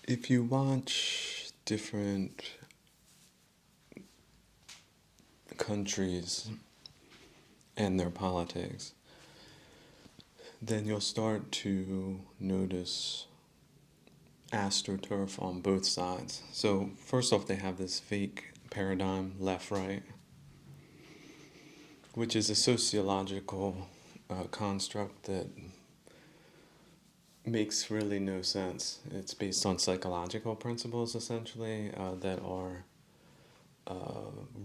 If you watch different countries and their politics, then you'll start to notice astroturf on both sides. So, first off, they have this fake paradigm, left right, which is a sociological construct that makes really no sense. It's based on psychological principles, essentially, that are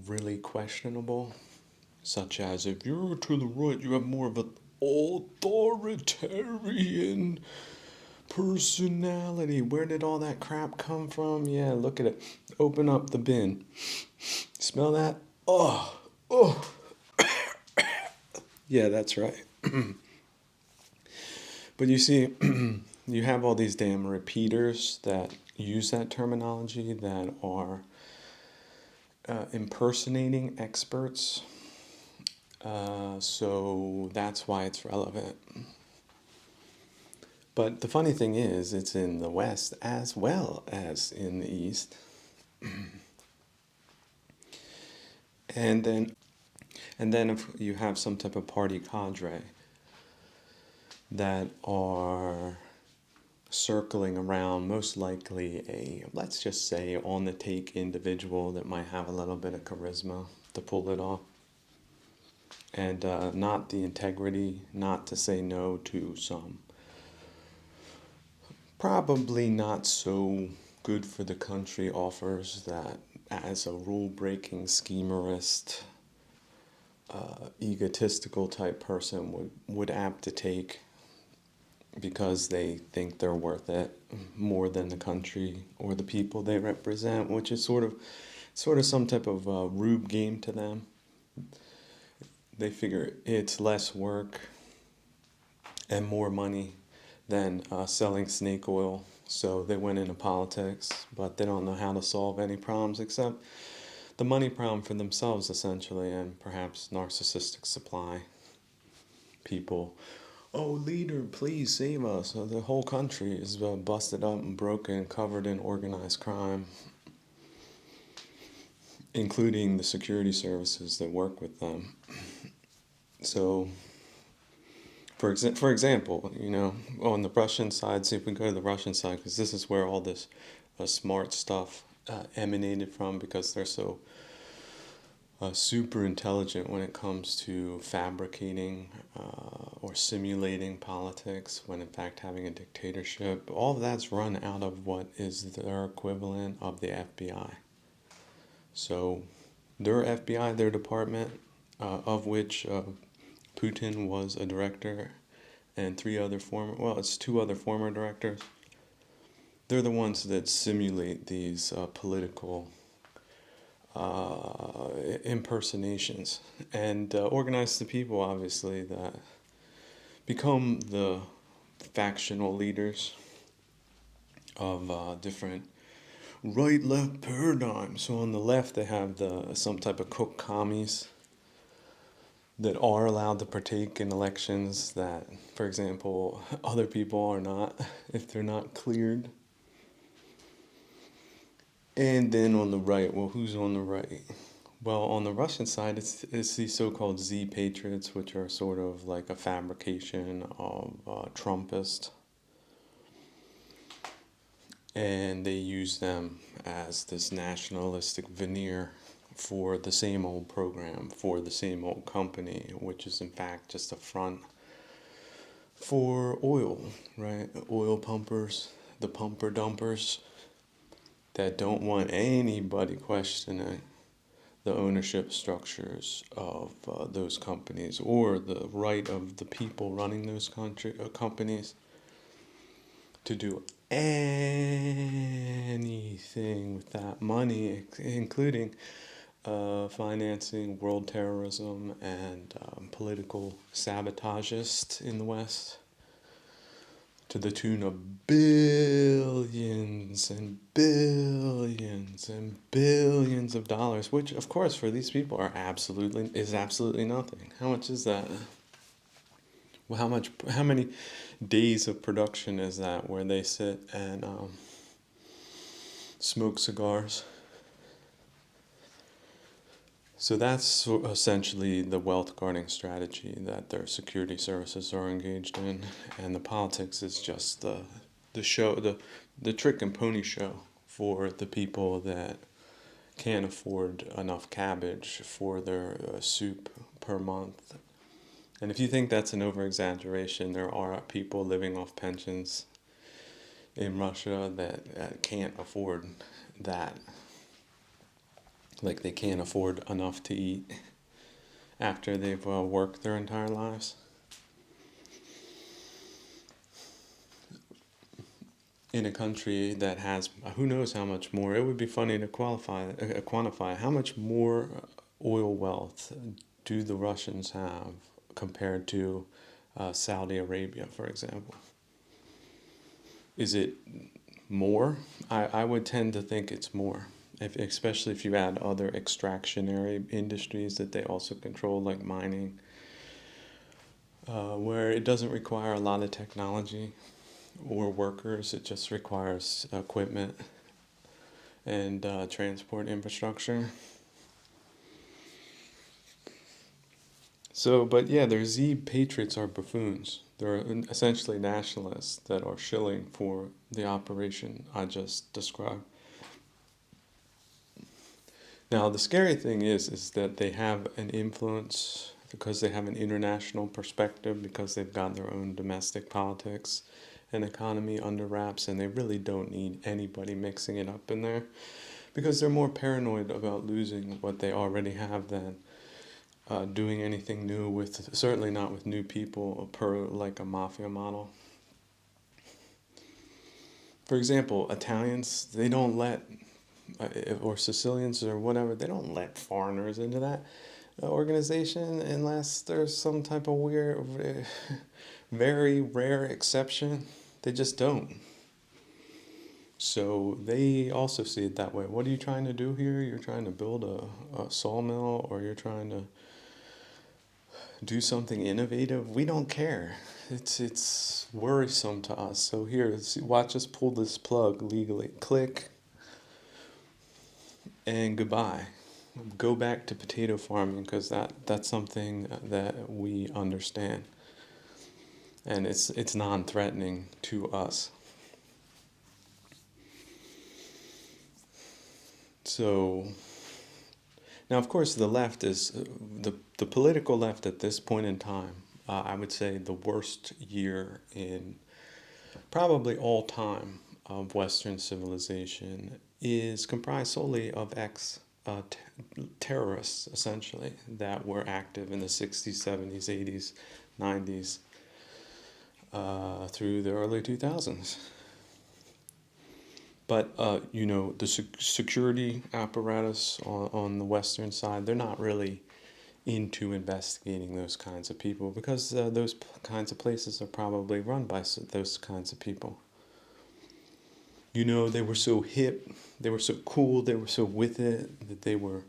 really questionable, such as if you're to the right, you have more of an authoritarian personality. Where did all that crap come from? Yeah, look at it. Open up the bin. Smell that? Oh, oh. Yeah, that's right. But you see, you have all these damn repeaters that use that terminology that are impersonating experts. So that's why it's relevant. But the funny thing is, it's in the West as well as in the East. And then, if you have some type of party cadre that are circling around, most likely a, let's just say, on the take individual that might have a little bit of charisma to pull it off, and not the integrity not to say no to some probably not so good for the country offers that, as a rule breaking schemerist, egotistical type person would apt to take because they think they're worth it more than the country or the people they represent, which is sort of some type of rube game to them. They figure it's less work and more money than selling snake oil. So they went into politics, but they don't know how to solve any problems except the money problem for themselves, essentially, and perhaps narcissistic supply. People, oh, leader, please save us. The whole country is busted up and broken, covered in organized crime, including the security services that work with them. So, for example, on the Russian side, see if we go to the Russian side, because this is where all this smart stuff emanated from, because they're so super intelligent when it comes to fabricating or simulating politics, when in fact having a dictatorship. All of that's run out of what is their equivalent of the FBI. So their FBI, their department, of which Putin was a director, and it's two other former directors. They're the ones that simulate these political impersonations and organize the people, obviously, that become the factional leaders of different right-left paradigms. So on the left, they have some type of cook commies that are allowed to partake in elections that, for example, other people are not if they're not cleared. And then on the right, well, who's on the right? Well, on the Russian side, it's these so-called Z patriots, which are sort of like a fabrication of Trumpist, and they use them as this nationalistic veneer for the same old program, for the same old company, which is in fact just a front for oil, right? Oil pumpers, the pumper dumpers that don't want anybody questioning the ownership structures of those companies or the right of the people running those companies to do anything with that money, including financing world terrorism and political sabotagists in the West, to the tune of billions and billions and billions of dollars, which, of course, for these people is absolutely nothing. How much is that? Well, how many days of production is that where they sit and smoke cigars. So that's essentially the wealth guarding strategy that their security services are engaged in, and the politics is just the show, the trick and pony show for the people that can't afford enough cabbage for their soup per month. And if you think that's an over exaggeration, there are people living off pensions in Russia that can't afford that. Like they can't afford enough to eat after they've worked their entire lives. In a country that has who knows how much more, it would be funny to quantify how much more oil wealth do the Russians have compared to Saudi Arabia, for example. Is it more? I would tend to think it's more, especially if you add other extractionary industries that they also control, like mining, where it doesn't require a lot of technology or workers. It just requires equipment and transport infrastructure. So, but yeah, their Z patriots are buffoons. They're essentially nationalists that are shilling for the operation I just described. Now, the scary thing is that they have an influence because they have an international perspective, because they've got their own domestic politics and economy under wraps, and they really don't need anybody mixing it up in there because they're more paranoid about losing what they already have than doing anything new with, certainly not with new people per like a mafia model. For example, Italians, they don't let, or Sicilians or whatever, they don't let foreigners into that organization unless there's some type of weird, very rare exception. They just don't. So they also see it that way. What are you trying to do here? You're trying to build a sawmill, or you're trying to do something innovative? We don't care. It's worrisome to us. So here, watch us pull this plug legally. Click, and goodbye. Go back to potato farming, because that's something that we understand, and it's non-threatening to us. So now, of course, the left is the political left at this point in time. I would say the worst year in probably all time of Western civilization is comprised solely of terrorists, essentially, that were active in the 60s, 70s, 80s, 90s, through the early 2000s. But, the security apparatus on the Western side, they're not really into investigating those kinds of people, because those kinds of places are probably run by those kinds of people. They were so hip, they were so cool, they were so with it, that they were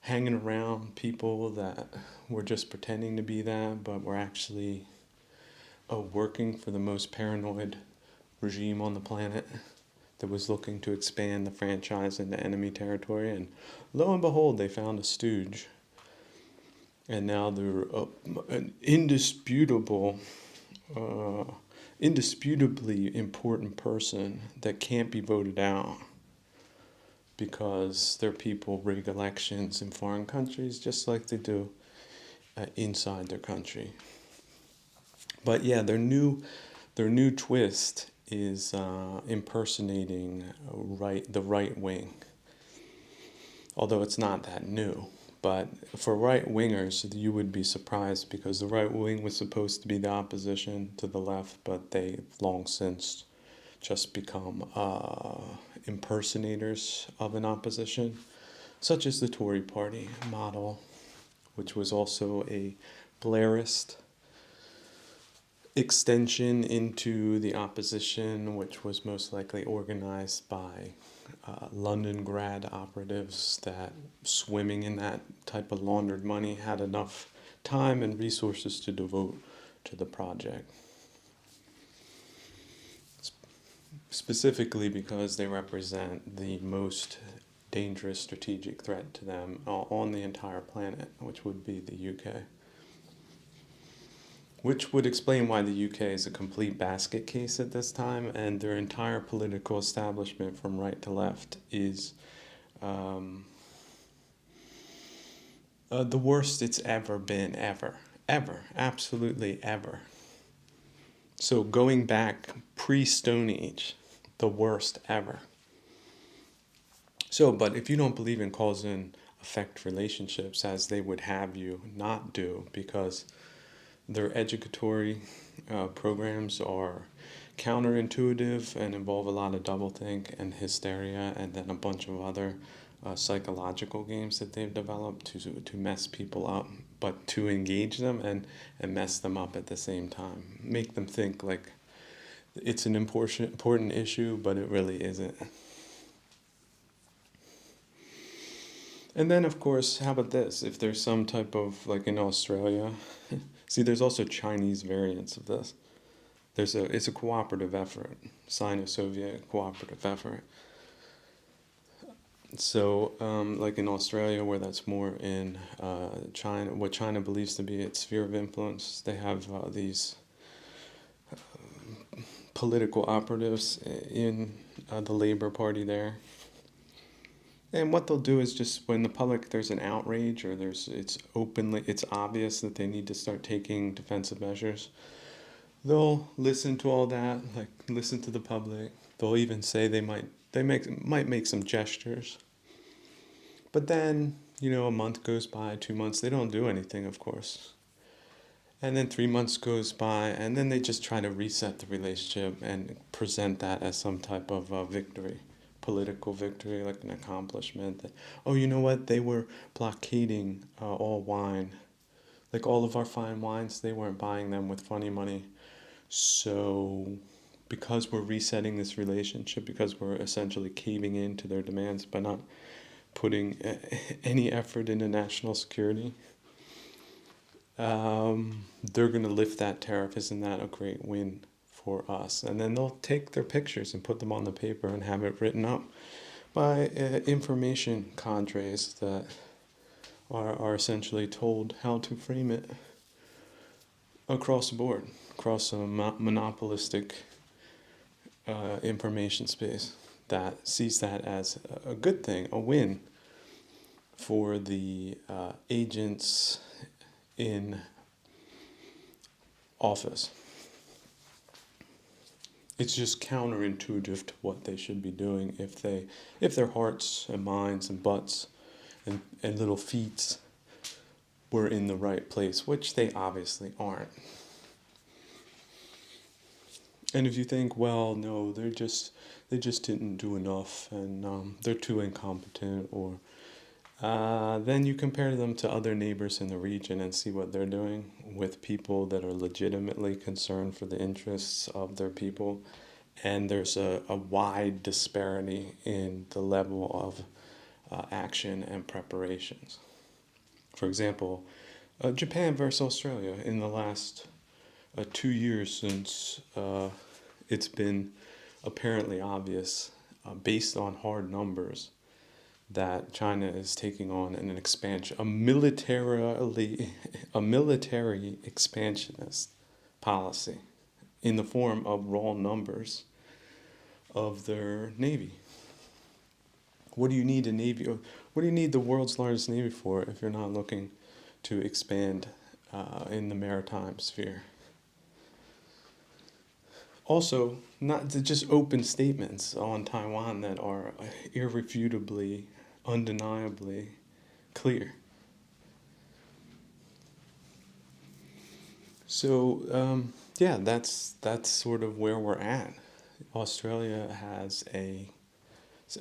hanging around people that were just pretending to be that, but were actually working for the most paranoid regime on the planet that was looking to expand the franchise into enemy territory. And lo and behold, they found a stooge. And now they're an indisputably important person that can't be voted out, because their people rig elections in foreign countries just like they do inside their country. But yeah, their new twist is impersonating the right wing. Although it's not that new. But for right-wingers, you would be surprised, because the right wing was supposed to be the opposition to the left, but they've long since just become impersonators of an opposition, such as the Tory party model, which was also a Blairist extension into the opposition, which was most likely organized by London grad operatives that, swimming in that type of laundered money, had enough time and resources to devote to the project. specifically because they represent the most dangerous strategic threat to them on the entire planet, which would be the UK. Which would explain why the UK is a complete basket case at this time, and their entire political establishment from right to left is um, the worst it's ever been, ever, absolutely ever. So going back pre-Stone Age, the worst ever. So, but if you don't believe in cause and effect relationships, as they would have you not do, because their educatory programs are counterintuitive and involve a lot of doublethink and hysteria, and then a bunch of other psychological games that they've developed to mess people up, but to engage them and mess them up at the same time. Make them think like it's an important issue, but it really isn't. And then, of course, how about this? If there's some type of, like in Australia, see, there's also Chinese variants of this. It's a cooperative effort, Sino-Soviet cooperative effort. So, like in Australia, where that's more in China, what China believes to be its sphere of influence, they have these political operatives in the Labor Party there. And what they'll do is just when the public there's an outrage or it's obvious that they need to start taking defensive measures, they'll listen to all that, like listen to the public. They'll even say might make some gestures. But then, a month goes by, 2 months, they don't do anything, of course. And then 3 months goes by, and then they just try to reset the relationship and present that as some type of victory, political victory, like an accomplishment. That, oh, you know what? They were blockading all wine. Like all of our fine wines, they weren't buying them with funny money. So because we're resetting this relationship, because we're essentially caving in to their demands by not putting any effort into national security, they're going to lift that tariff. Isn't that a great win for us? And then they'll take their pictures and put them on the paper and have it written up by information cadres that are essentially told how to frame it across the board, across a monopolistic information space that sees that as a good thing, a win for the agents in office. It's just counterintuitive to what they should be doing if their hearts and minds and butts and little feet were in the right place, which they obviously aren't. And if you think, well, no, they just didn't do enough, and they're too incompetent, or then you compare them to other neighbors in the region and see what they're doing with people that are legitimately concerned for the interests of their people, and there's a wide disparity in the level of action and preparations. For example, Japan versus Australia in the last 2 years since it's been apparently obvious, based on hard numbers, that China is taking on an expansion, a military expansionist policy in the form of raw numbers of their navy. What do you need a navy? What do you need the world's largest navy for if you're not looking to expand in the maritime sphere? Also, not to just open statements on Taiwan that are irrefutably, undeniably clear. So, yeah, that's sort of where we're at. Australia has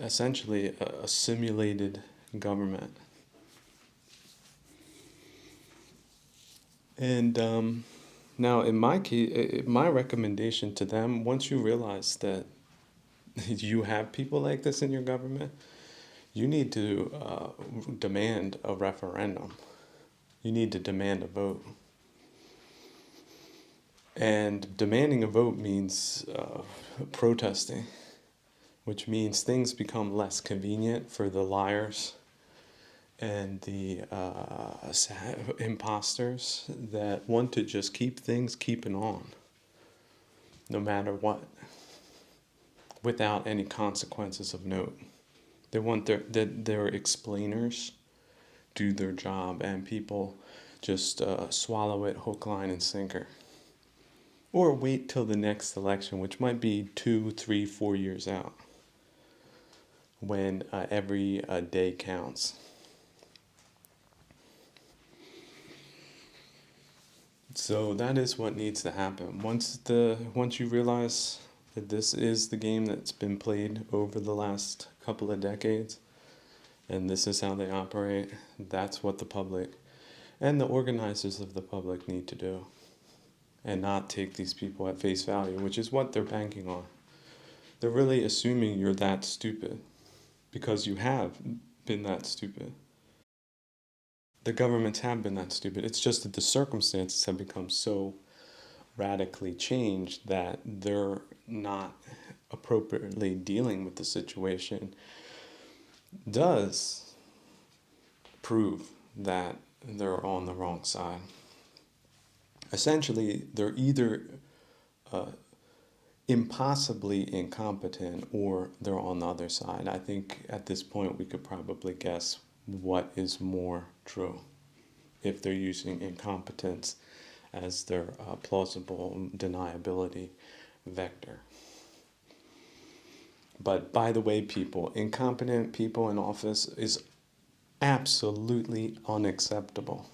essentially a simulated government. And now, in my case, my recommendation to them, once you realize that you have people like this in your government, you need to demand a referendum. You need to demand a vote. And demanding a vote means protesting, which means things become less convenient for the liars and the imposters that want to just keep things keeping on, no matter what, without any consequences of note. They want their explainers do their job, and people just swallow it hook, line, and sinker. Or wait till the next election, which might be 2, 3, 4 years out, when every day counts. So that is what needs to happen. Once you realize that this is the game that's been played over the last couple of decades, and this is how they operate, that's what the public and the organizers of the public need to do, and not take these people at face value, which is what they're banking on. They're really assuming you're that stupid because you have been that stupid. The governments have been that stupid. It's just that the circumstances have become so radically changed that they're not appropriately dealing with the situation. Does prove that they're on the wrong side. Essentially, they're either impossibly incompetent or they're on the other side. I think at this point we could probably guess what is more true if they're using incompetence as their plausible deniability vector. But by the way, people, incompetent people in office is absolutely unacceptable.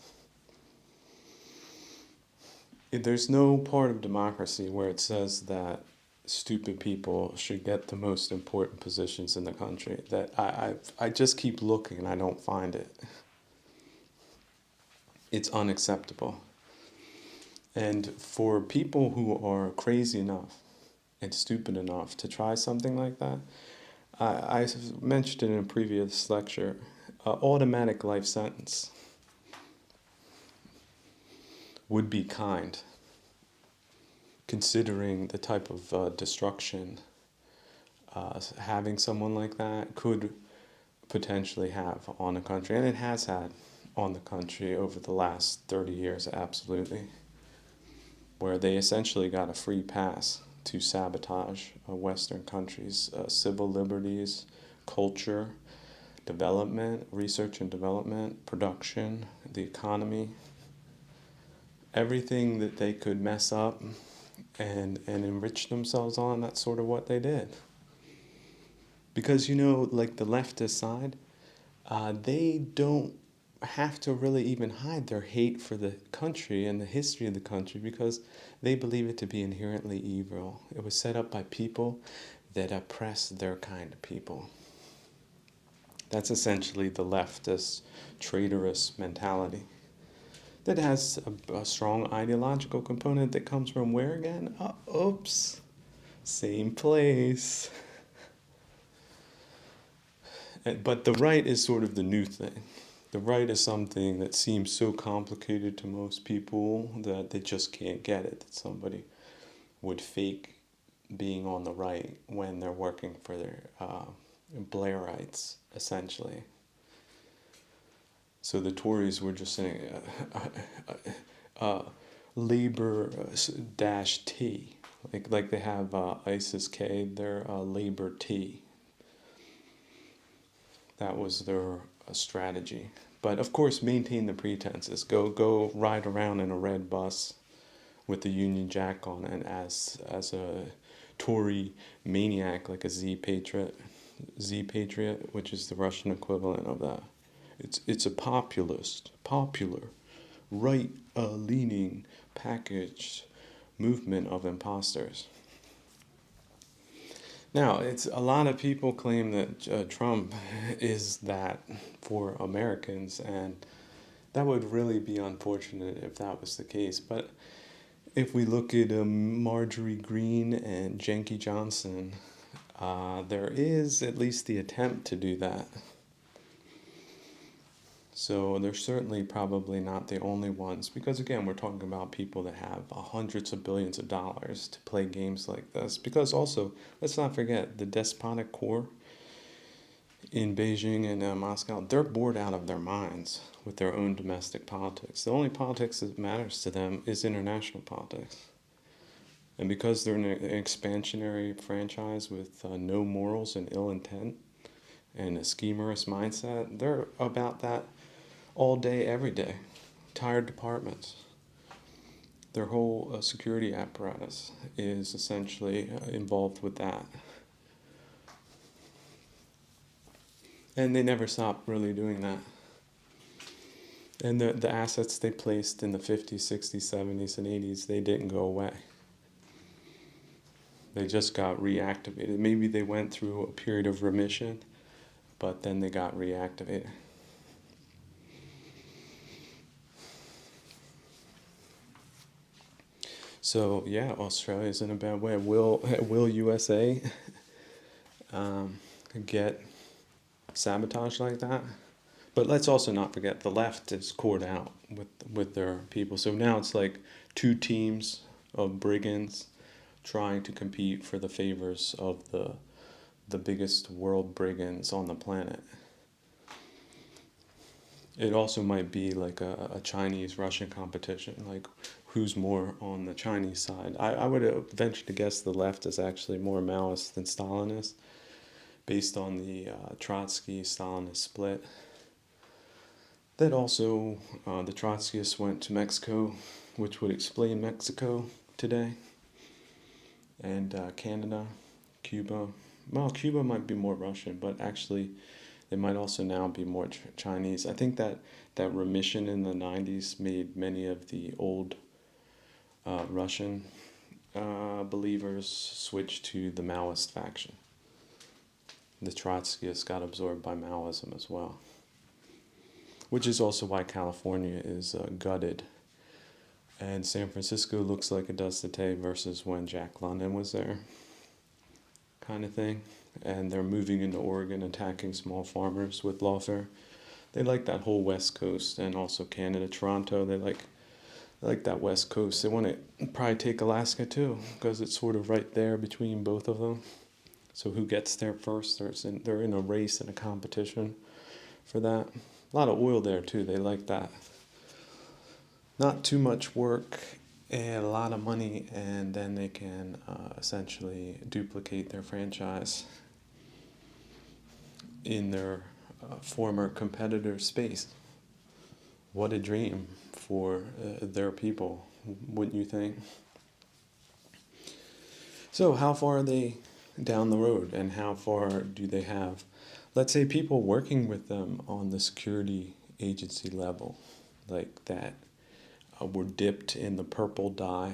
There's no part of democracy where it says that stupid people should get the most important positions in the country. That I just keep looking and I don't find it. It's unacceptable. And for people who are crazy enough and stupid enough to try something like that, I mentioned it in a previous lecture, automatic life sentence would be kind, considering the type of destruction having someone like that could potentially have on a country, and it has had on the country over the last 30 years, absolutely, where they essentially got a free pass to sabotage Western countries' civil liberties, culture, development, research and development, production, the economy, everything that they could mess up and enrich themselves on. That's sort of what they did. Because, like the leftist side, they don't have to really even hide their hate for the country and the history of the country because they believe it to be inherently evil. It was set up by people that oppress their kind of people. That's essentially the leftist, traitorous mentality that has a strong ideological component that comes from where again? Oops, same place. But the right is sort of the new thing. The right is something that seems so complicated to most people that they just can't get it, that somebody would fake being on the right when they're working for their Blairites, essentially. So the Tories were just saying Labor-T, like they have ISIS-K, they're Labor-T. That was their strategy. But of course, maintain the pretenses. Go ride around in a red bus with the Union Jack on it as a Tory maniac, like a Z Patriot, which is the Russian equivalent of that. It's a popular, right-leaning packaged movement of imposters. Now, it's a lot of people claim that Trump is that for Americans, and that would really be unfortunate if that was the case. But if we look at Marjorie Greene and Jenky Johnson, there is at least the attempt to do that. So they're certainly probably not the only ones, because again, we're talking about people that have hundreds of billions of dollars to play games like this. Because also, let's not forget, the despotic core in Beijing and Moscow, they're bored out of their minds with their own domestic politics. The only politics that matters to them is international politics. And because they're an expansionary franchise with no morals and ill intent and a schemerous mindset, they're about that all day, every day. Entire departments. Their whole security apparatus is essentially involved with that. And they never stopped really doing that. And the assets they placed in the 50s, 60s, 70s, and 80s, they didn't go away. They just got reactivated. Maybe they went through a period of remission, but then they got reactivated. So yeah, Australia's in a bad way. Will USA get sabotaged like that? But let's also not forget the left is cored out with their people. So now it's like two teams of brigands trying to compete for the favors of the biggest world brigands on the planet. It also might be like a Chinese-Russian competition, like who's more on the Chinese side. I would venture to guess the left is actually more Maoist than Stalinist, based on the Trotsky-Stalinist split. Then also, the Trotskyists went to Mexico, which would explain Mexico today, and Canada, Cuba. Well, Cuba might be more Russian, but actually they might also now be more Chinese. I think that remission in the 90s made many of the old Russian believers switch to the Maoist faction. The Trotskyists got absorbed by Maoism as well, which is also why California is gutted. And San Francisco looks like it does today versus when Jack London was there, kind of thing. And they're moving into Oregon, attacking small farmers with lawfare. They like that whole West Coast, and also Canada, Toronto. They like that West Coast. They want to probably take Alaska too, because it's sort of right there between both of them. So who gets there first? They're in a race and a competition for that. A lot of oil there too. They like that. Not too much work and a lot of money, and then they can essentially duplicate their franchise in their former competitor space. What a dream for their people, wouldn't you think? So how far are they down the road, and how far do they have, let's say, people working with them on the security agency level, like that were dipped in the purple dye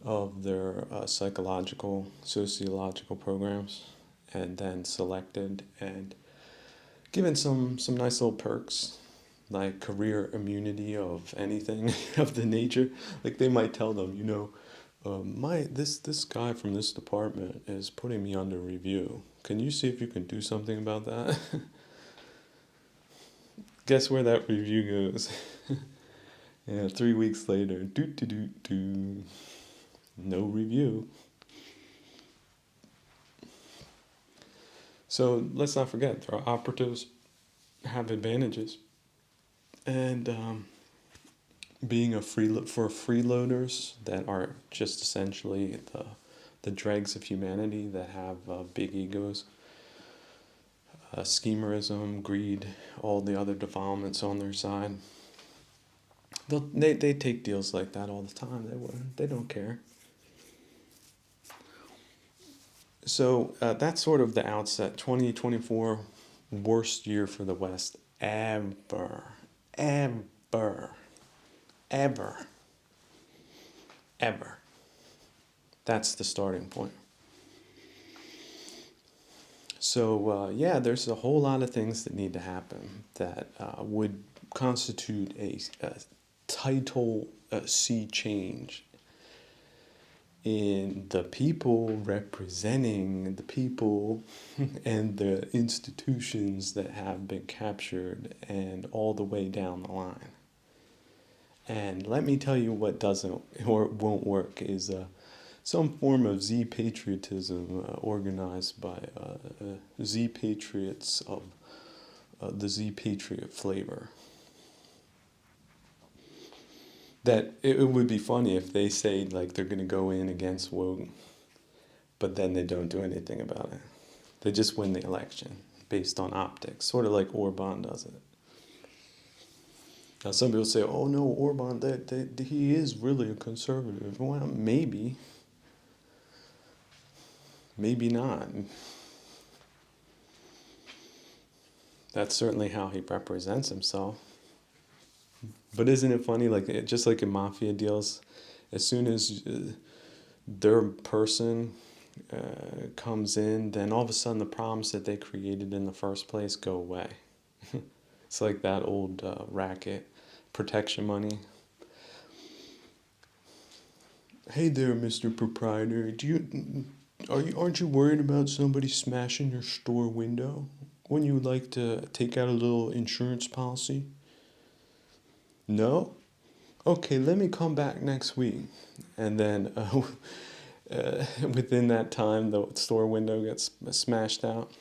of their psychological, sociological programs, and then selected and given some nice little perks, like career immunity of anything of the nature. Like they might tell them, this guy from this department is putting me under review. Can you see if you can do something about that? Guess where that review goes? Yeah, 3 weeks later, no review. So let's not forget, our operatives have advantages, and being for freeloaders that are just essentially the dregs of humanity that have big egos, schemerism, greed, all the other defilements on their side. They take deals like that all the time. They don't care. So that's sort of the outset. 2024, worst year for the West ever, ever, ever, ever. That's the starting point. So yeah, there's a whole lot of things that need to happen that would constitute a title sea change in the people representing the people and the institutions that have been captured and all the way down the line. And let me tell you what doesn't or won't work is some form of Z patriotism organized by Z patriots of the Z patriot flavor. That it would be funny if they say like they're going to go in against woke, but then they don't do anything about it. They just win the election based on optics, sort of like Orban does it. Now some people say, "Oh no, Orban, that he is really a conservative." Well, maybe, maybe not. That's certainly how he represents himself. But isn't it funny? Like just like in mafia deals, as soon as their person comes in, then all of a sudden the problems that they created in the first place go away. It's like that old racket, protection money. Hey there, Mr. Proprietor. Aren't you worried about somebody smashing your store window? Wouldn't you like to take out a little insurance policy? No? Okay, let me come back next week. And then within that time, the store window gets smashed out.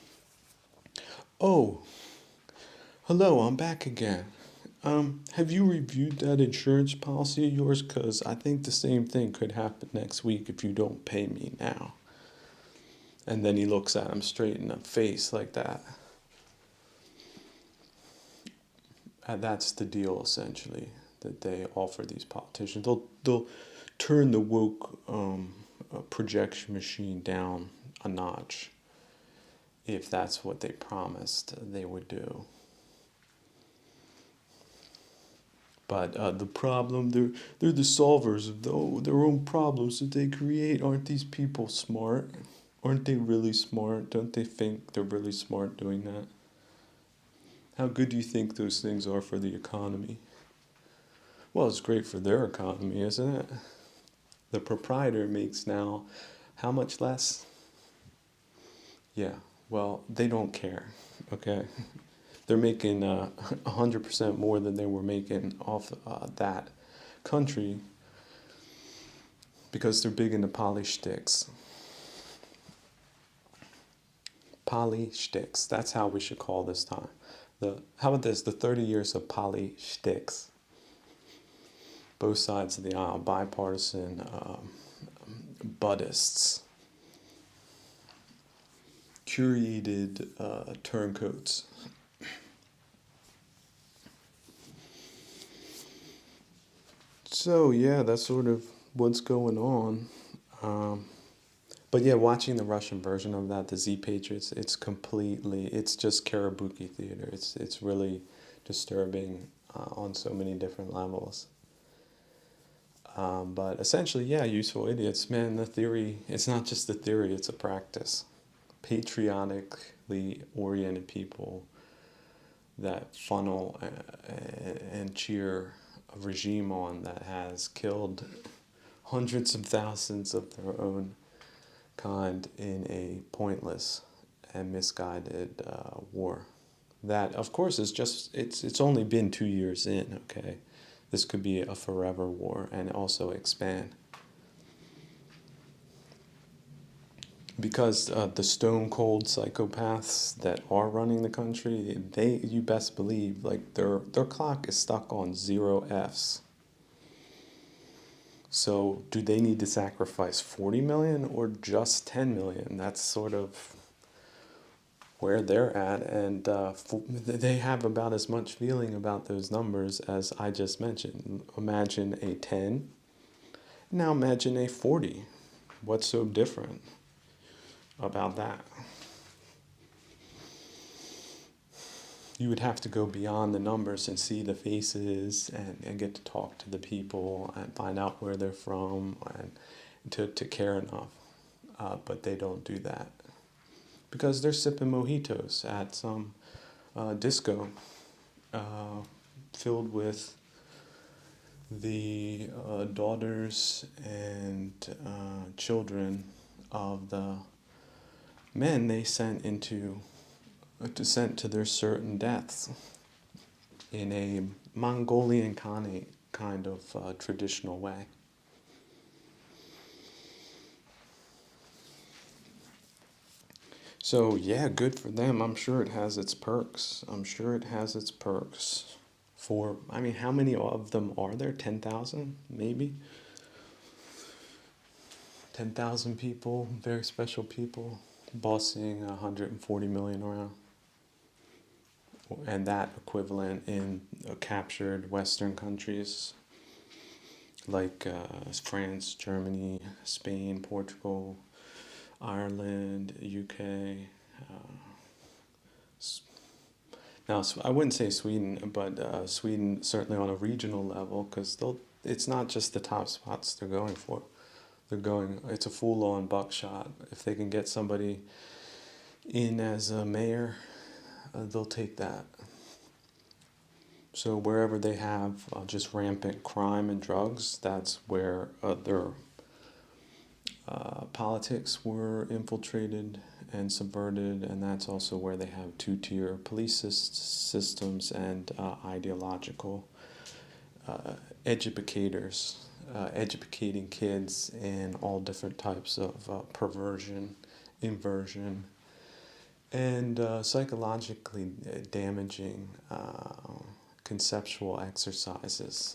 Oh, hello, I'm back again. Have you reviewed that insurance policy of yours? Because I think the same thing could happen next week if you don't pay me now. And then he looks at him straight in the face like that. And that's the deal, essentially, that they offer these politicians. They'll turn the woke projection machine down a notch if that's what they promised they would do. But the problem, they're the solvers of their own problems that they create. Aren't these people smart? Aren't they really smart? Don't they think they're really smart doing that? How good do you think those things are for the economy? Well, it's great for their economy, isn't it? The proprietor makes now how much less? Yeah, well, they don't care, okay? They're making 100% more than they were making off that country because they're big into polyshticks. Polyshticks, that's how we should call this time. How about this? The 30 years of polyshticks. Both sides of the aisle, bipartisan Buddists, curated turncoats. So yeah, that's sort of what's going on. But yeah, watching the Russian version of that, the Z Patriots, it's just Karabuki theater. It's really disturbing on so many different levels. But essentially, yeah, useful idiots. Man, the theory, it's not just a theory, it's a practice. Patriotically oriented people that funnel and cheer a regime on that has killed hundreds of thousands of their own kind in a pointless and misguided war. That, of course, it's only been 2 years in, okay? This could be a forever war and also expand. Because the stone cold psychopaths that are running the country, you best believe, like their clock is stuck on 0 Fs. So do they need to sacrifice 40 million or just 10 million? That's sort of where they're at, and they have about as much feeling about those numbers as I just mentioned. Imagine a 10, now imagine a 40. What's so different about that? You would have to go beyond the numbers and see the faces and get to talk to the people and find out where they're from and to care enough. But they don't do that because they're sipping mojitos at some disco filled with the daughters and children of the men they sent into sent to their certain deaths in a Mongolian Khanate kind of traditional way. So yeah, good for them. I'm sure it has its perks. I'm sure it has its perks. For I mean, how many of them are there? 10,000, maybe. 10,000 people, very special people, bossing 140 million around, and that equivalent in captured Western countries like France, Germany, Spain, Portugal, Ireland, UK. Now, I wouldn't say Sweden, but Sweden certainly on a regional level, because it's not just the top spots they're going for. It's a full-on buckshot. If they can get somebody in as a mayor, they'll take that. So wherever they have just rampant crime and drugs, that's where their politics were infiltrated and subverted, and that's also where they have two-tier police systems and ideological educators, educating kids in all different types of perversion, inversion, and psychologically damaging conceptual exercises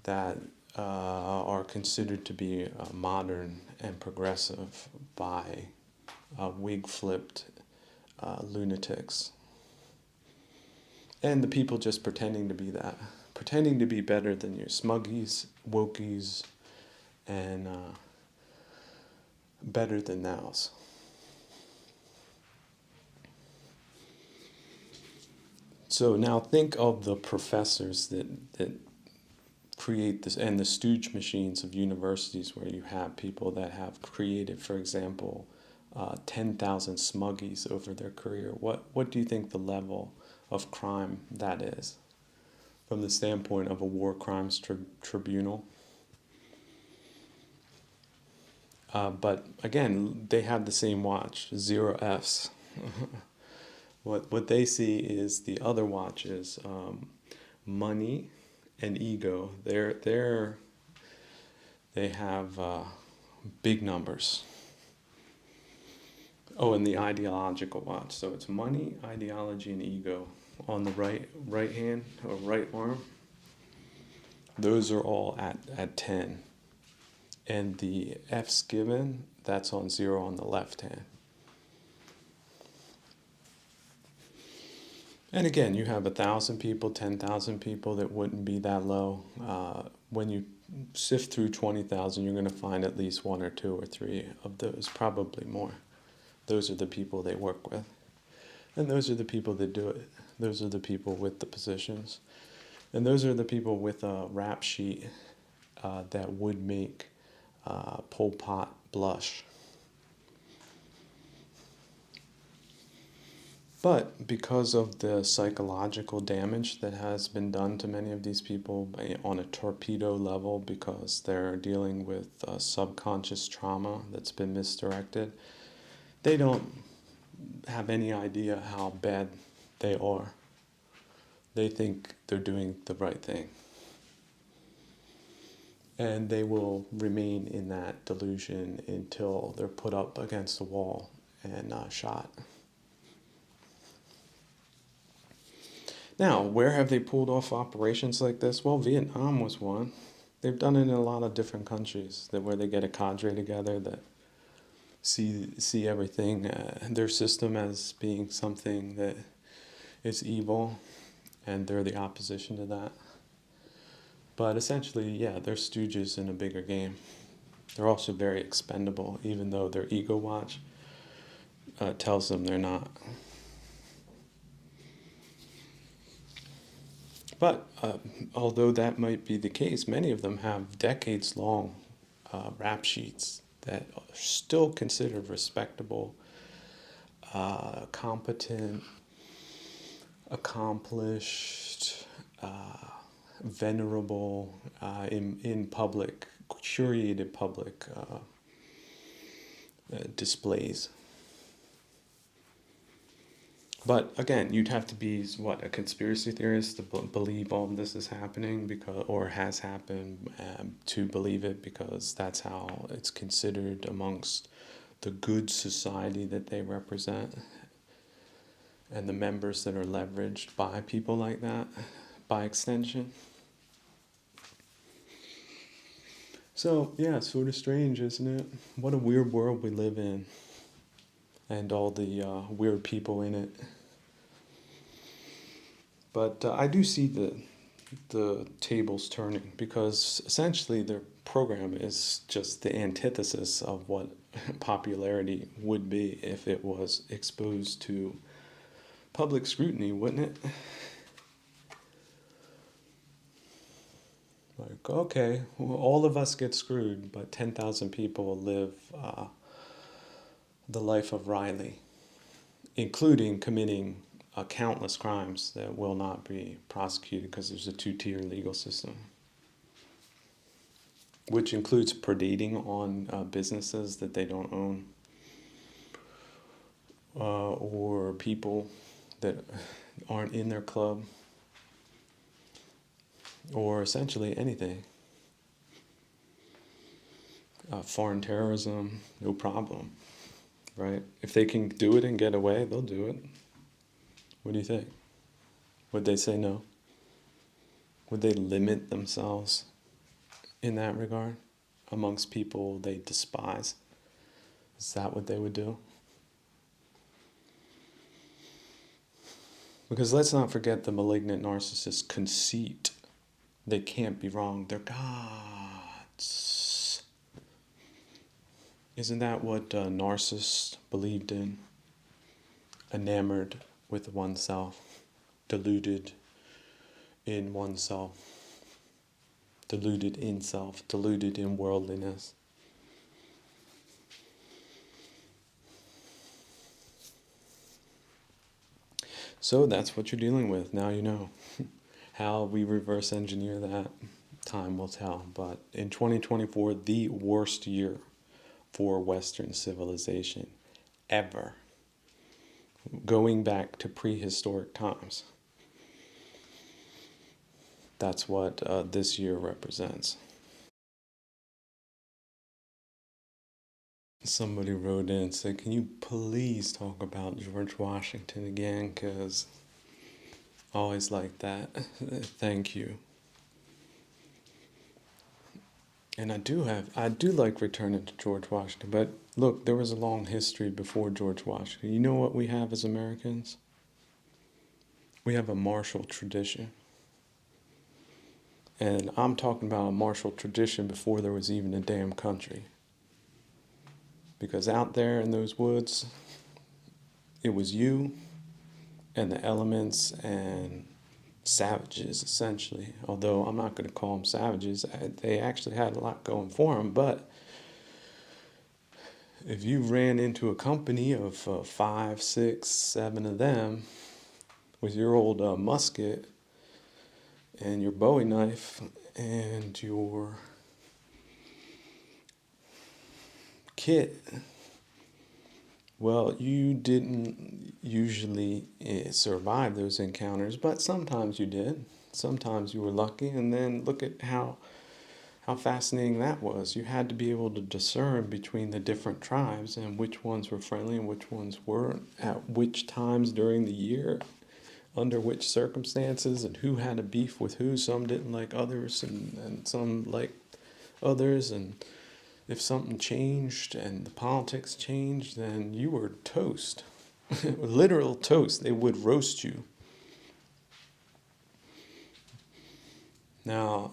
that are considered to be modern and progressive by wig-flipped lunatics. And the people just pretending to be that. Pretending to be better than you. Smuggies, wokies, and better than nows. So now think of the professors that create this, and the stooge machines of universities where you have people that have created, for example, 10,000 smuggies over their career. What do you think the level of crime that is from the standpoint of a war crimes tribunal? But again, they have the same watch, 0 Fs. What they see is the other watch is money and ego. They have big numbers. Oh, and the ideological watch. So it's money, ideology, and ego on the right hand or right arm. Those are all at 10. And the F's given, that's on 0 on the left hand. And again, you have 1,000 people, 10,000 people that wouldn't be that low. When you sift through 20,000, you're going to find at least 1 or 2 or 3 of those, probably more. Those are the people they work with. And those are the people that do it. Those are the people with the positions. And those are the people with a rap sheet that would make Pol Pot blush. But because of the psychological damage that has been done to many of these people on a torpedo level, because they're dealing with subconscious trauma that's been misdirected, they don't have any idea how bad they are. They think they're doing the right thing. And they will remain in that delusion until they're put up against the wall and shot. Now, where have they pulled off operations like this? Well, Vietnam was one. They've done it in a lot of different countries where they get a cadre together that see everything, their system as being something that is evil, and they're the opposition to that. But essentially, yeah, they're stooges in a bigger game. They're also very expendable, even though their ego watch tells them they're not. But although that might be the case, many of them have decades-long rap sheets that are still considered respectable, competent, accomplished, venerable in public, curated public displays. But again, you'd have to be what, a conspiracy theorist to believe all of this is happening because, or has happened, to believe it, because that's how it's considered amongst the good society that they represent, and the members that are leveraged by people like that, by extension. So yeah, sort of strange, isn't it? What a weird world we live in, and all the weird people in it. But I do see the tables turning, because essentially their program is just the antithesis of what popularity would be if it was exposed to public scrutiny, wouldn't it? Like, okay, well, all of us get screwed, but 10,000 people live the life of Riley, including committing countless crimes that will not be prosecuted because there's a two-tier legal system, which includes predating on businesses that they don't own, or people that aren't in their club, or essentially anything. Foreign terrorism, no problem, right? If they can do it and get away, they'll do it. What do you think? Would they say no? Would they limit themselves in that regard amongst people they despise? Is that what they would do? Because let's not forget the malignant narcissist conceit. They can't be wrong. They're gods. Isn't that what Narcissus believed in? Enamored with oneself, deluded in oneself, deluded in self, deluded in worldliness. So that's what you're dealing with. Now you know. How we reverse engineer that, time will tell. But in 2024, the worst year for Western civilization ever, going back to prehistoric times. That's what this year represents. Somebody wrote in and said, can you please talk about George Washington again? Because always like that. Thank you. And I do like returning to George Washington. But look, there was a long history before George Washington. You know what we have as Americans? We have a martial tradition. And I'm talking about a martial tradition before there was even a damn country. Because out there in those woods, it was you and the elements and savages, essentially. Although I'm not going to call them savages. They actually had a lot going for them. But if you ran into a company of 5, 6, 7 of them with your old musket and your Bowie knife and your kit, well, you didn't usually survive those encounters, but sometimes you did. Sometimes you were lucky, and then look at how fascinating that was. You had to be able to discern between the different tribes and which ones were friendly and which ones weren't, at which times during the year, under which circumstances, and who had a beef with who. Some didn't like others, and some liked others, and if something changed and the politics changed, then you were toast. Literal toast. They would roast you. Now,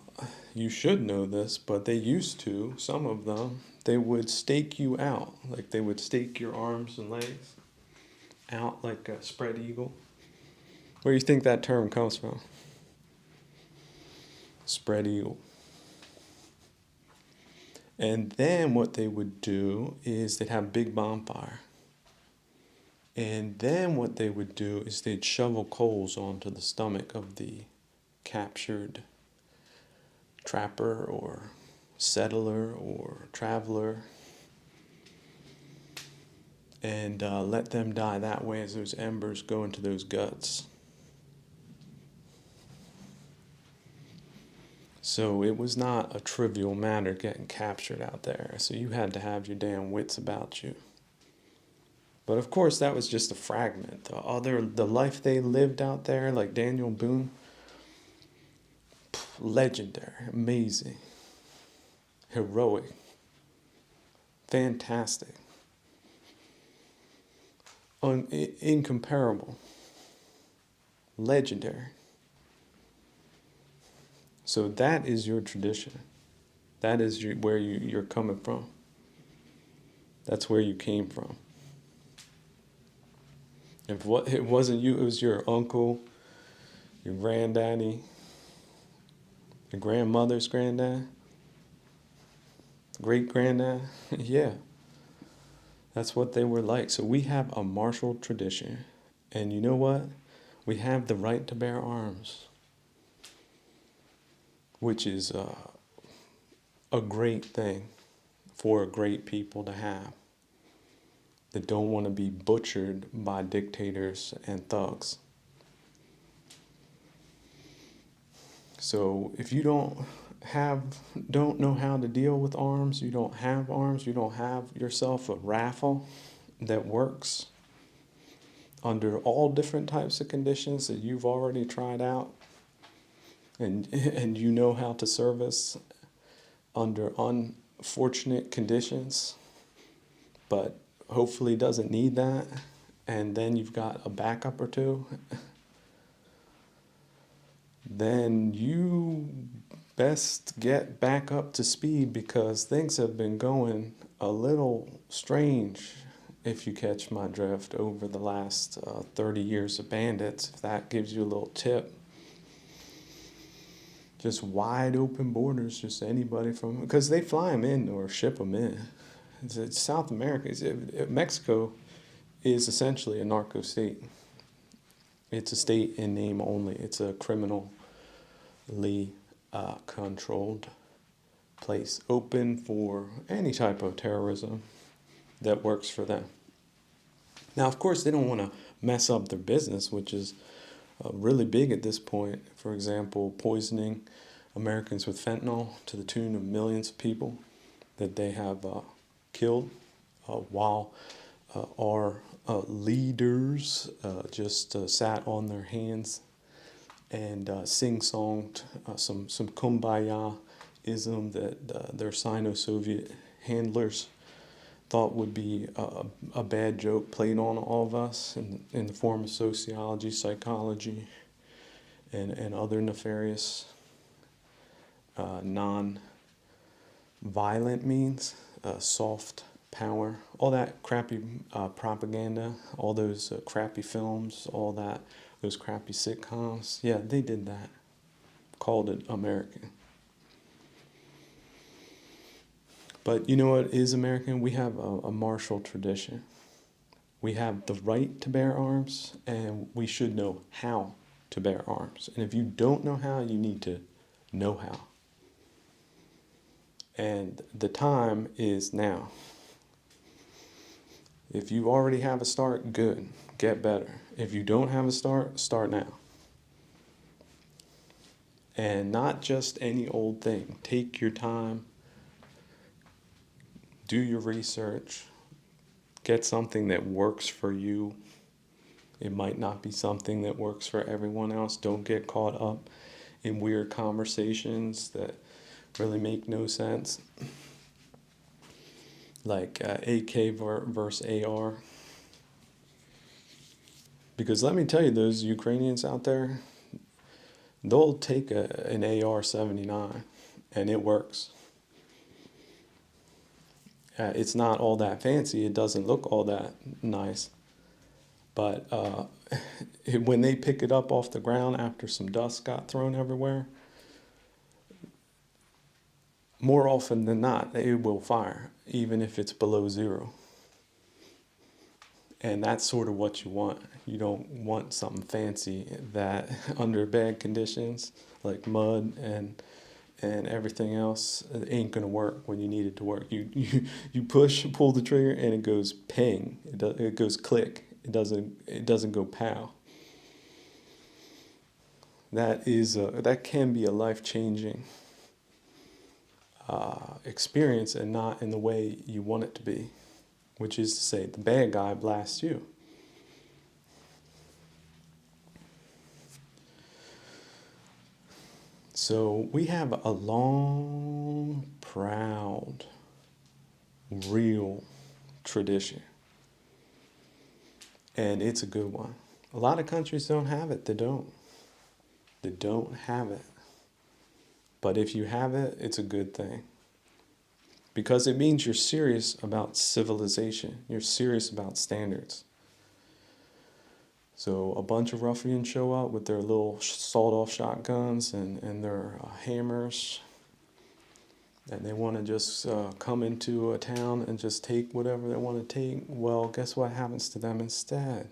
you should know this, but they used to, some of them, they would stake you out. Like they would stake your arms and legs out like a spread eagle. Where do you think that term comes from? Spread eagle. And then what they would do is they'd have a big bonfire. And then what they would do is they'd shovel coals onto the stomach of the captured trapper or settler or traveler, and let them die that way as those embers go into those guts. So it was not a trivial matter getting captured out there. So you had to have your damn wits about you. But of course, that was just a fragment. The life they lived out there, like Daniel Boone, legendary, amazing, heroic, fantastic, incomparable, legendary. So that is your tradition. That is where you're coming from. That's where you came from. If what it wasn't you, it was your uncle, your granddaddy, your grandmother's granddad, great granddad. Yeah, that's what they were like. So we have a martial tradition. And you know what? We have the right to bear arms, which is a great thing for a great people to have that don't want to be butchered by dictators and thugs. So if you don't know how to deal with arms, you don't have arms, you don't have yourself a rifle that works under all different types of conditions that you've already tried out, and you know how to service under unfortunate conditions, but hopefully doesn't need that, and then you've got a backup or two, then you best get back up to speed, because things have been going a little strange, if you catch my drift, over the last 30 years of bandits, if that gives you a little tip. Just wide open borders, just anybody from, because they fly them in or ship them in. It's South America. Mexico is essentially a narco state. It's a state in name only. It's a criminally controlled place, open for any type of terrorism that works for them. Now, of course, they don't want to mess up their business, which is really big at this point. For example, poisoning Americans with fentanyl to the tune of millions of people that they have killed, while our leaders just sat on their hands and sing-songed some kumbaya-ism that their Sino-Soviet handlers thought would be a bad joke played on all of us in the form of sociology, psychology, and other nefarious non-violent means, soft power, all that crappy propaganda, all those crappy films, all that, those crappy sitcoms. Yeah, they did that. Called it American. But you know what is American? We have a martial tradition. We have the right to bear arms, and we should know how to bear arms. And if you don't know how, you need to know how. And the time is now. If you already have a start, good, get better. If you don't have a start, start now. And not just any old thing. Take your time, do your research, get something that works for you. It might not be something that works for everyone else. Don't get caught up in weird conversations that really make no sense. Like AK versus AR. Because let me tell you, those Ukrainians out there, they'll take an AR-79 and it works. It's not all that fancy. It doesn't look all that nice. But when they pick it up off the ground after some dust got thrown everywhere, more often than not, it will fire, even if it's below zero. And that's sort of what you want. You don't want something fancy that under bad conditions, like mud and and everything else ain't gonna work when you need it to work. You pull the trigger, and it goes ping. It goes click. It doesn't go pow. That can be a life-changing experience, and not in the way you want it to be, which is to say the bad guy blasts you. So we have a long, proud, real tradition, and it's a good one. A lot of countries don't have it. They don't. They don't have it. But if you have it, it's a good thing. Because it means you're serious about civilization. You're serious about standards. So a bunch of ruffians show up with their little sawed-off shotguns and their hammers, and they want to just come into a town and just take whatever they want to take. Well, guess what happens to them instead?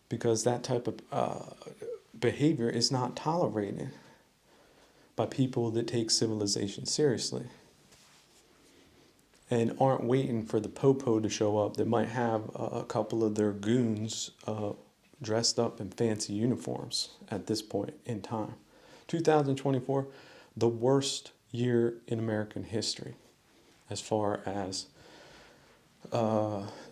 Because that type of behavior is not tolerated by people that take civilization seriously and aren't waiting for the popo to show up that might have a couple of their goons dressed up in fancy uniforms at this point in time. 2024, the worst year in American history as far as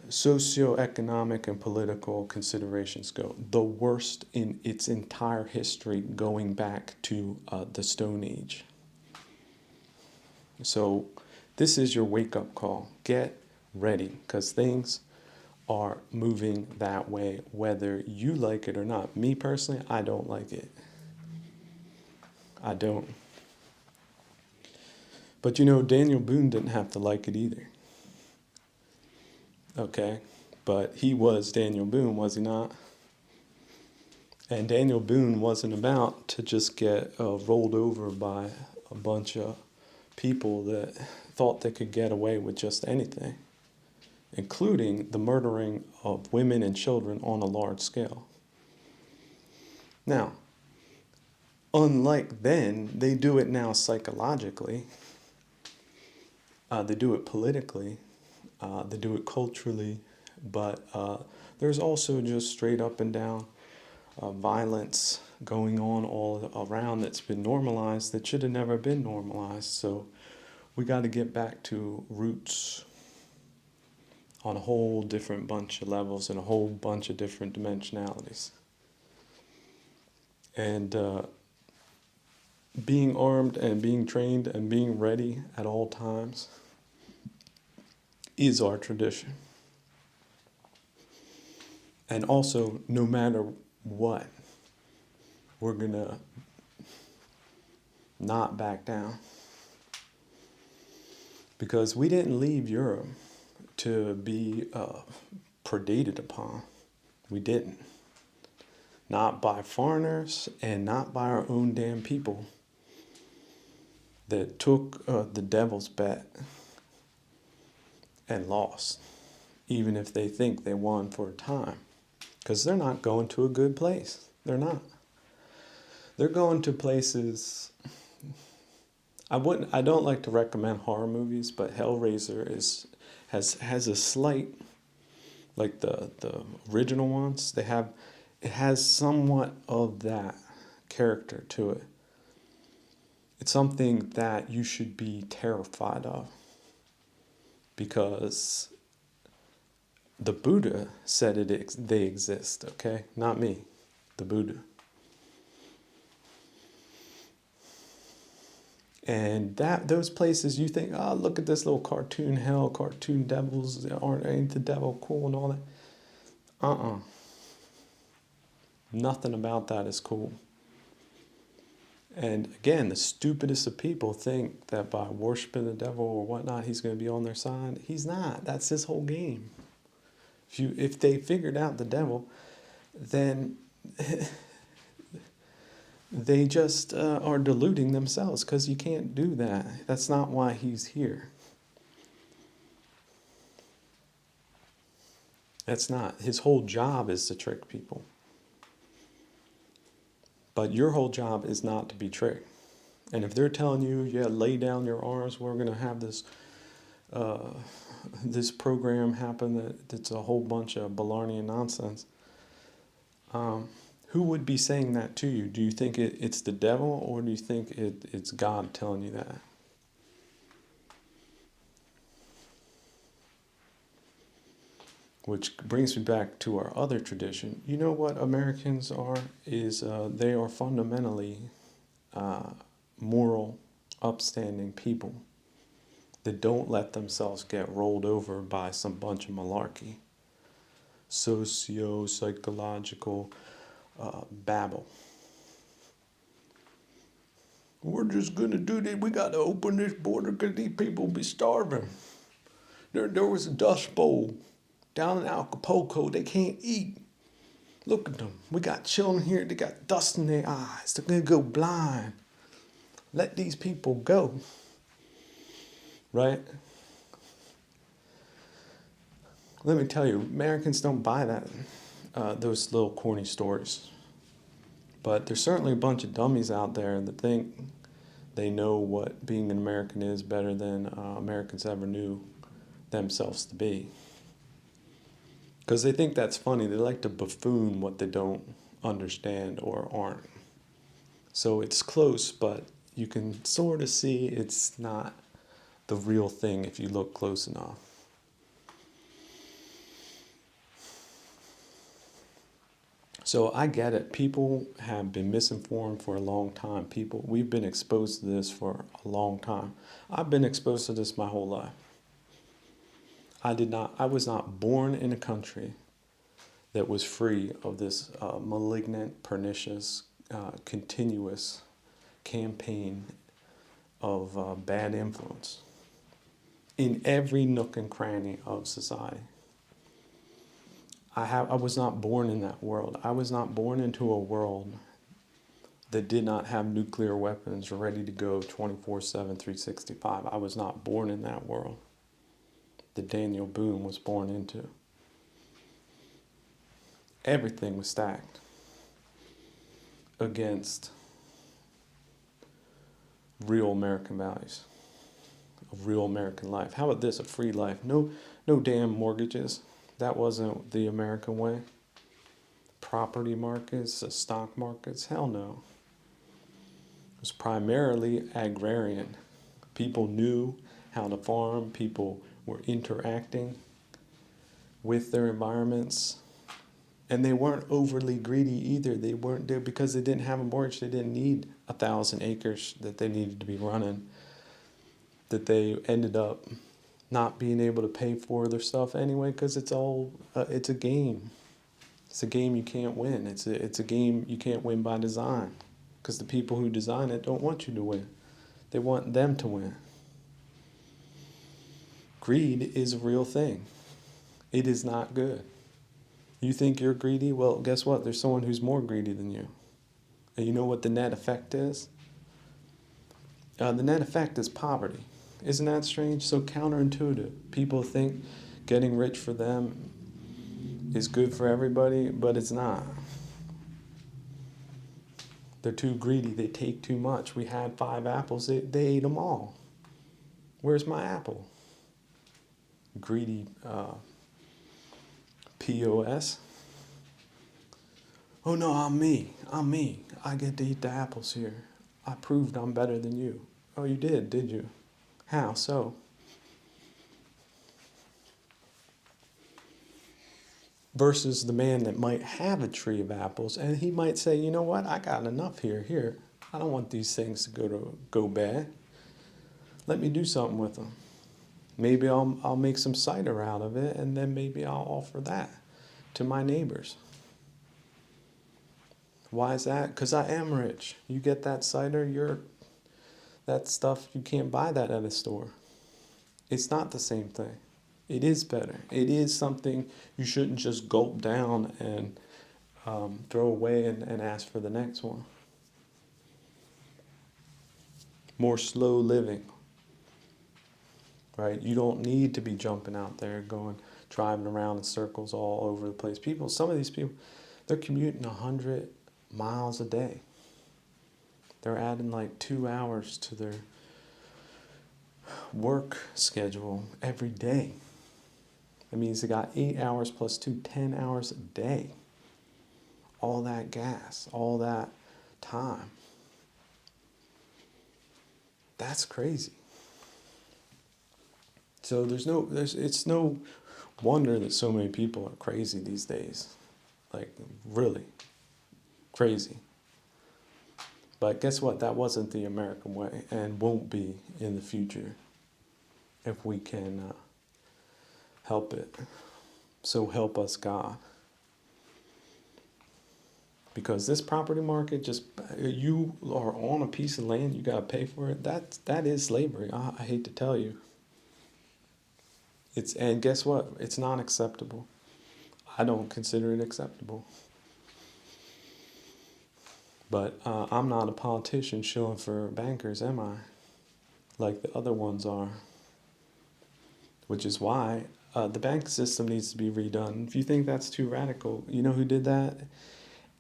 socioeconomic and political considerations go. The worst in its entire history, going back to the Stone Age. So this is your wake-up call. Get ready, because things are moving that way, whether you like it or not. Me personally, I don't like it. I don't. But Daniel Boone didn't have to like it either. Okay, but he was Daniel Boone, was he not? And Daniel Boone wasn't about to just get rolled over by a bunch of people that thought they could get away with just anything, including the murdering of women and children on a large scale. Now, unlike then, they do it now psychologically. They do it politically. They do it culturally. But there's also just straight up and down violence going on all around that's been normalized that should have never been normalized. So we got to get back to roots on a whole different bunch of levels and a whole bunch of different dimensionalities. And being armed and being trained and being ready at all times is our tradition. And also, no matter what, we're going to not back down. Because we didn't leave Europe to be predated upon. We didn't. Not by foreigners and not by our own damn people that took the devil's bet and lost, even if they think they won for a time. Because they're not going to a good place. They're not. They're going to places. I don't like to recommend horror movies, but Hellraiser has a slight, like the original ones, it has somewhat of that character to it. It's something that you should be terrified of, because the Buddha said they exist, okay? Not me, the Buddha. And those places you think, oh, look at this little cartoon hell, cartoon devils, ain't the devil cool and all that? Nothing about that is cool. And again, the stupidest of people think that by worshiping the devil or whatnot, he's going to be on their side. He's not. That's his whole game. If they figured out the devil, then they just are deluding themselves, because you can't do that. That's not why he's here. That's not. His whole job is to trick people. But your whole job is not to be tricked. And if they're telling you, yeah, lay down your arms, we're going to have uh, this program happen that's a whole bunch of baloney and nonsense, who would be saying that to you? Do you think it's the devil, or do you think it's God telling you that? Which brings me back to our other tradition. You know what Americans are? Is they are fundamentally moral, upstanding people that don't let themselves get rolled over by some bunch of malarkey, socio-psychological babble. We're just gonna do this. We gotta open this border because these people be starving. There was a dust bowl down in Acapulco. They can't eat. Look at them. We got children here. They got dust in their eyes. They're gonna go blind. Let these people go. Right? Let me tell you, Americans don't buy that. Those little corny stories. But there's certainly a bunch of dummies out there that think they know what being an American is better than Americans ever knew themselves to be. Because they think that's funny. They like to buffoon what they don't understand or aren't. So it's close, but you can sort of see it's not the real thing if you look close enough. So I get it. People have been misinformed for a long time. We've been exposed to this for a long time. I've been exposed to this my whole life. I was not born in a country that was free of this malignant, pernicious, continuous campaign of bad influence in every nook and cranny of society. I was not born in that world. I was not born into a world that did not have nuclear weapons ready to go 24/7, 365. I was not born in that world that Daniel Boone was born into. Everything was stacked against real American values, of real American life. How about this? A free life. No damn mortgages. That wasn't the American way. Property markets, stock markets, hell no. It was primarily agrarian. People knew how to farm. People were interacting with their environments. And they weren't overly greedy either. They weren't there because they didn't have a mortgage. They didn't need 1,000 acres that they needed to be running, that they ended up not being able to pay for their stuff anyway, because it's a game. It's a game you can't win. It's a game you can't win by design, because the people who design it don't want you to win. They want them to win. Greed is a real thing. It is not good. You think you're greedy? Well, guess what? There's someone who's more greedy than you. And you know what the net effect is? The net effect is poverty. Isn't that strange? So counterintuitive. People think getting rich for them is good for everybody, but it's not. They're too greedy. They take too much. We had 5 apples. They ate them all. Where's my apple? Greedy POS. Oh no, I'm me. I get to eat the apples here. I proved I'm better than you. Oh, you did you? How so? Versus the man that might have a tree of apples, and he might say, you know what, I got enough here. I don't want these things to go bad. Let me do something with them. Maybe I'll make some cider out of it, and then maybe I'll offer that to my neighbors. Why is that? Because I am rich. You get that cider, that stuff, you can't buy that at a store. It's not the same thing. It is better. It is something you shouldn't just gulp down and throw away and ask for the next one. More slow living, right? You don't need to be jumping out there, driving around in circles all over the place. Some of these people, they're commuting 100 miles a day. They're adding like 2 hours to their work schedule every day. That means they got 8 hours plus 2, 10 hours a day. All that gas, all that time. That's crazy. So it's no wonder that so many people are crazy these days. Like, really crazy. But guess what? That wasn't the American way and won't be in the future if we can help it. So help us God. Because this property market, just you are on a piece of land, you gotta pay for it. That is slavery. I hate to tell you. And guess what? It's not acceptable. I don't consider it acceptable. But I'm not a politician shilling for bankers, am I? Like the other ones are. Which is why the bank system needs to be redone. If you think that's too radical, you know who did that?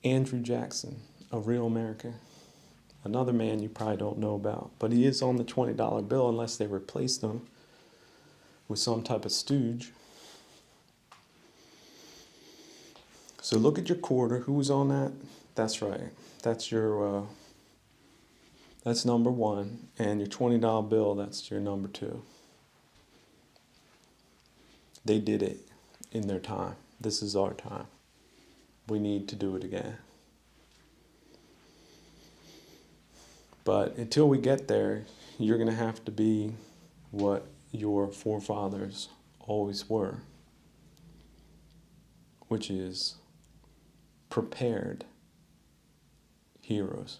Andrew Jackson, a real American. Another man you probably don't know about. But he is on the $20 bill unless they replaced him with some type of stooge. So look at your quarter. Who's on that? That's right. That's your that's number one. And your $20 bill, that's your number two. They did it in their time. This is our time. We need to do it again. But until we get there, you're going to have to be what your forefathers always were, which is prepared heroes.